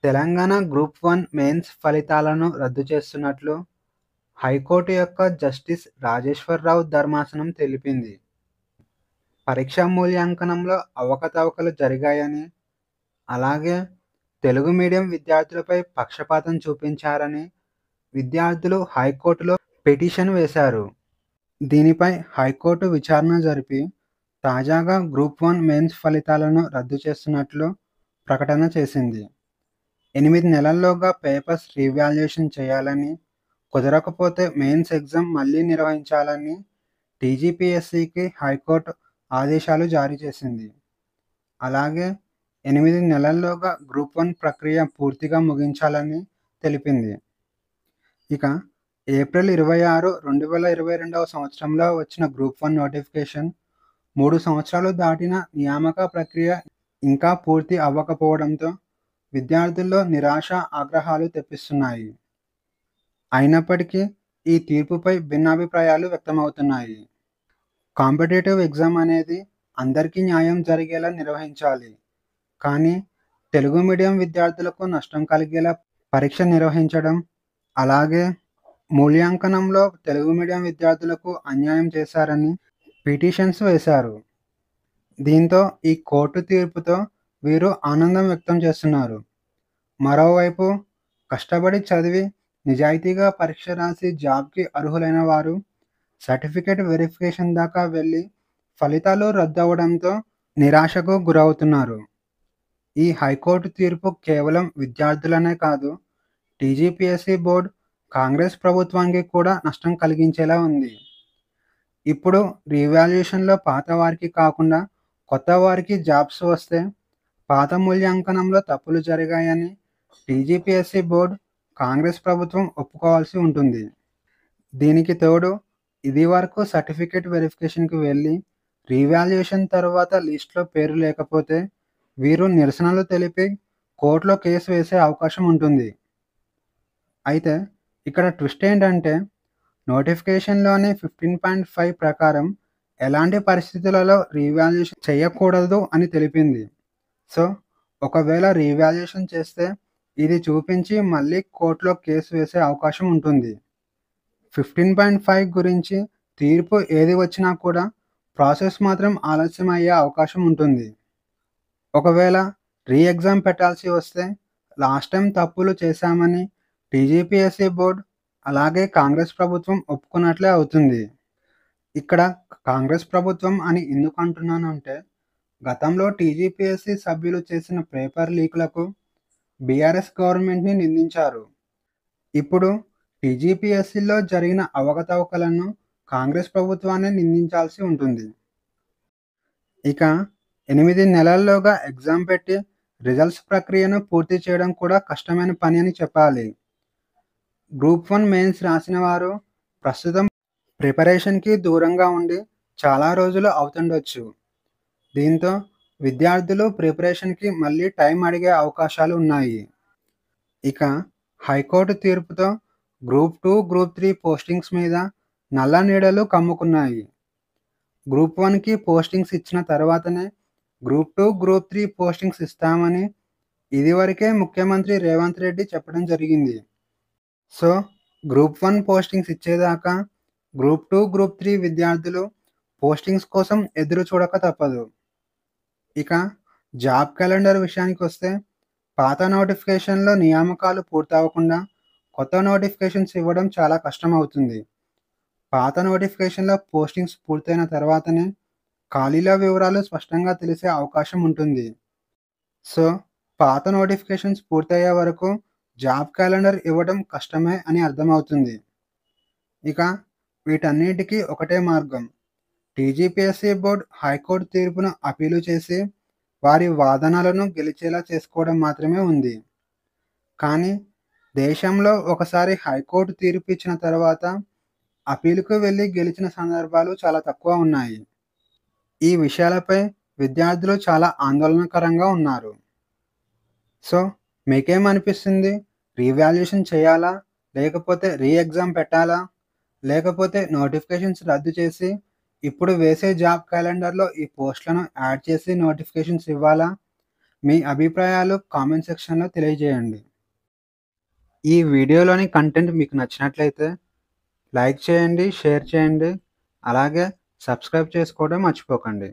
Telangana group one mains ఫలితాలను రద్దు చేస్తున్నట్లు హైకోర్టు యొక్క జస్టిస్ రాజేశ్వరరావు ధర్మాసనం తెలిపింది. పరీక్షా మూల్యాంకనంలో అవకతవకలు జరిగాయని, అలాగే తెలుగు మీడియం విద్యార్థులపై పక్షపాతం చూపించారని విద్యార్థులు హైకోర్టులో పిటిషన్ వేశారు. దీనిపై హైకోర్టు విచారణ జరిపి తాజాగా గ్రూప్-1 మెయిన్స్ ఫలితాలను రద్దు చేస్తున్నట్లు ప్రకటన చేసింది. 8 నెలల్లోగా పేపర్స్ రీవాల్యుయేషన్ చేయాలని, కుదరకపోతే మెయిన్స్ ఎగ్జామ్ మళ్లీ నిర్వహించాలని టీజీపీఎస్సీకి హైకోర్టు ఆదేశాలు జారీ చేసింది. అలాగే 8 నెలల్లోగా గ్రూప్-1 ప్రక్రియ పూర్తిగా ముగించాలని తెలిపింది. ఇక ఏప్రిల్ 26, 2022వ సంవత్సరంలో వచ్చిన గ్రూప్-1 నోటిఫికేషన్ 3 సంవత్సరాలు దాటినా నియామక ప్రక్రియ ఇంకా పూర్తి అవ్వకపోవడంతో విద్యార్థుల్లో నిరాశ, ఆగ్రహాలు తెప్పిస్తున్నాయి. అయినప్పటికీ ఈ తీర్పుపై భిన్నాభిప్రాయాలు వ్యక్తమవుతున్నాయి. కాంపిటీటివ్ ఎగ్జామ్ అనేది అందరికీ న్యాయం జరిగేలా నిర్వహించాలి. కానీ తెలుగు మీడియం విద్యార్థులకు నష్టం కలిగేలా పరీక్ష నిర్వహించడం, అలాగే మూల్యాంకనంలో తెలుగు మీడియం విద్యార్థులకు అన్యాయం చేశారని పిటిషన్స్ వేశారు. దీంతో ఈ కోర్టు తీర్పుతో వీరు ఆనందం వ్యక్తం చేస్తున్నారు. మరోవైపు కష్టపడి చదివి నిజాయితీగా పరీక్ష రాసి జాబ్కి అర్హులైన వారు సర్టిఫికేట్ వెరిఫికేషన్ దాకా వెళ్ళి ఫలితాలు రద్దవడంతో నిరాశకు గురవుతున్నారు. ఈ హైకోర్టు తీర్పు కేవలం విద్యార్థులనే కాదు, టీజీపీఎస్సీ బోర్డు, కాంగ్రెస్ ప్రభుత్వానికి కూడా నష్టం కలిగించేలా ఉంది. ఇప్పుడు రీవాల్యుయేషన్లో పాత వారికి కాకుండా కొత్త వారికి జాబ్స్ వస్తే పాత మూల్యాంకనంలో తప్పులు జరిగాయని టీజీపీఎస్సీ బోర్డు, కాంగ్రెస్ ప్రభుత్వం ఒప్పుకోవాల్సి ఉంటుంది. దీనికి తోడు ఇదివరకు సర్టిఫికేట్ వెరిఫికేషన్కి వెళ్ళి రీవాల్యుయేషన్ తర్వాత లిస్టులో పేరు లేకపోతే వీరు నిరసనలు తెలిపి కోర్టులో కేసు వేసే అవకాశం ఉంటుంది. అయితే ఇక్కడ ట్విస్ట్ ఏంటంటే నోటిఫికేషన్లోని 15.5 ప్రకారం ఎలాంటి పరిస్థితులలో రీవాల్యుయేషన్ చేయకూడదు అని తెలిపింది. సో ఒకవేళ రీవాల్యుయేషన్ చేస్తే ఇది చూపించి మళ్ళీ కోర్టులో కేసు వేసే అవకాశం ఉంటుంది. 15.5 గురించి తీర్పు ఏది వచ్చినా కూడా ప్రాసెస్ మాత్రం ఆలస్యం అయ్యే అవకాశం ఉంటుంది. ఒకవేళ రీ ఎగ్జామ్ పెట్టాల్సి వస్తే లాస్ట్ టైం తప్పులు చేశామని టీజీపీఎస్సీ బోర్డు, అలాగే కాంగ్రెస్ ప్రభుత్వం ఒప్పుకున్నట్లే అవుతుంది. ఇక్కడ కాంగ్రెస్ ప్రభుత్వం అని ఎందుకు అంటున్నానంటే గతంలో టీజీపీఎస్సీ సభ్యులు చేసిన పేపర్ లీకులకు బీఆర్ఎస్ గవర్నమెంట్ని నిందించారు. ఇప్పుడు టీజీపీఎస్సీలో జరిగిన అవకతవకలను కాంగ్రెస్ ప్రభుత్వాన్ని నిందించాల్సి ఉంటుంది. ఇక 8 నెలల్లోగా ఎగ్జామ్ పెట్టి రిజల్ట్స్ ప్రక్రియను పూర్తి చేయడం కూడా కష్టమైన పని అని చెప్పాలి. గ్రూప్-1 మెయిన్స్ రాసిన వారు ప్రస్తుతం ప్రిపరేషన్కి దూరంగా ఉండి చాలా రోజులు అవుతుండొచ్చు. దీంతో విద్యార్థులు ప్రిపరేషన్కి మళ్ళీ టైం అడిగే అవకాశాలు ఉన్నాయి. ఇక హైకోర్టు తీర్పుతో గ్రూప్-2, గ్రూప్-3 పోస్టింగ్స్ మీద నల్ల నీడలు కమ్ముకున్నాయి. గ్రూప్-1కి పోస్టింగ్స్ ఇచ్చిన తర్వాతనే గ్రూప్-2, గ్రూప్-3 పోస్టింగ్స్ ఇస్తామని ఇదివరకే ముఖ్యమంత్రి రేవంత్ రెడ్డి చెప్పడం జరిగింది. సో గ్రూప్-1 పోస్టింగ్స్ ఇచ్చేదాకా గ్రూప్-2, గ్రూప్-3 విద్యార్థులు పోస్టింగ్స్ కోసం ఎదురు చూడక తప్పదు. ఇక జాబ్ క్యాలెండర్ విషయానికి వస్తే పాత నోటిఫికేషన్లో నియామకాలు పూర్తవకుండా కొత్త నోటిఫికేషన్స్ ఇవ్వడం చాలా కష్టం అవుతుంది. పాత నోటిఫికేషన్లో పోస్టింగ్స్ పూర్తయిన తర్వాతనే ఖాళీల వివరాలు స్పష్టంగా తెలిసే అవకాశం ఉంటుంది. సో పాత నోటిఫికేషన్స్ పూర్తయ్యే వరకు జాబ్ క్యాలెండర్ ఇవ్వడం కష్టమే అని అర్థమవుతుంది. ఇక వీటన్నిటికీ ఒకటే మార్గం, టీజీపీఎస్సీ బోర్డు హైకోర్టు తీర్పును అపీలు చేసి వారి వాదనలను గెలిచేలా చేసుకోవడం మాత్రమే ఉంది. కానీ దేశంలో ఒకసారి హైకోర్టు తీర్పు ఇచ్చిన తర్వాత అపీలుకు వెళ్ళి గెలిచిన సందర్భాలు చాలా తక్కువ ఉన్నాయి. ఈ విషయాలపై విద్యార్థులు చాలా ఆందోళనకరంగా ఉన్నారు. సో మీకేమనిపిస్తుంది? రీవాల్యుయేషన్ చేయాలా, లేకపోతే రీ ఎగ్జామ్ పెట్టాలా, లేకపోతే నోటిఫికేషన్స్ రద్దు చేసి ఇప్పుడు వేసే జాబ్ క్యాలెండర్లో ఈ పోస్టులను యాడ్ చేసి నోటిఫికేషన్స్ ఇవ్వాలా? మీ అభిప్రాయాలు కామెంట్ సెక్షన్‌లో తెలియజేయండి. ఈ వీడియోలోని కంటెంట్ మీకు నచ్చినట్లయితే లైక్ చేయండి, షేర్ చేయండి. అలాగే సబ్స్క్రైబ్ చేసుకోవడం మర్చిపోకండి.